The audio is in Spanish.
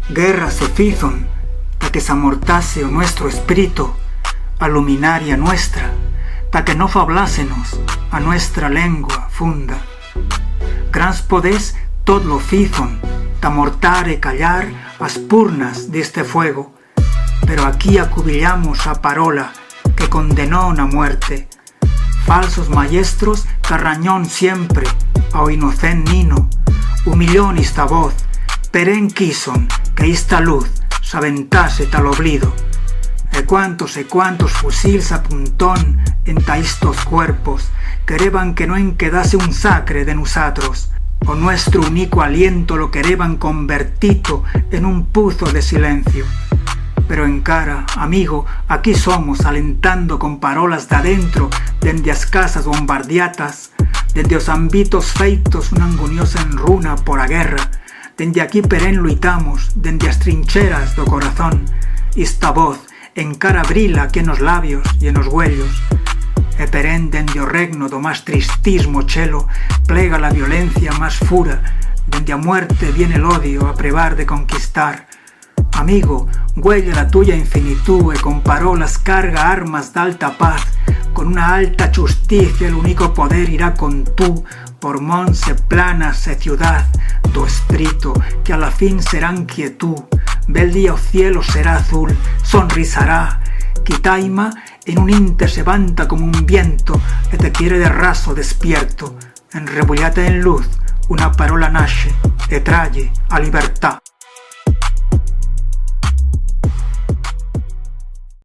Guerra se fizon, ta que s'amortase o nuestro espírito, a luminaria nuestra, ta que no fablásenos a nuestra lengua funda. Grans podés tot lo fizon, ta mortar e callar as purnas deste fuego, pero aquí acubillamos a parola que condenó na muerte. Falsos maestros carrañón siempre ao inocent nino, humillón esta voz, peren quison que esta luz s'aventase tal oblido. E cuántos fusils apuntón enta estos cuerpos, quereban que no en quedase un sacre de nosotros, o nuestro único aliento lo quereban convertito en un puzo de silencio. Pero encara, amigo, aquí somos alentando con parolas de adentro, dende as casas bombardeatas, dende os ámbitos feitos una anguniosa enruna por a guerra, dende aquí perén luitamos, dende as trincheras do corazón, esta voz encara brila que nos labios e nos huellos, e perén dende o regno do más tristismo chelo, plega la violencia más fura, dende a muerte viene el odio a prevar de conquistar. Amigo, huella la tuya infinitud e con parolas carga armas d'alta paz, con una alta justicia el único poder irá con tú, por monts e planas e ciudad, do espírito que a la fin serán quietud, bel día o cielo será azul, sonrisará, Quitaima en un inte se levanta como un viento e te quiere de raso despierto, enrebullate en luz, una parola nasce e tralle a libertà.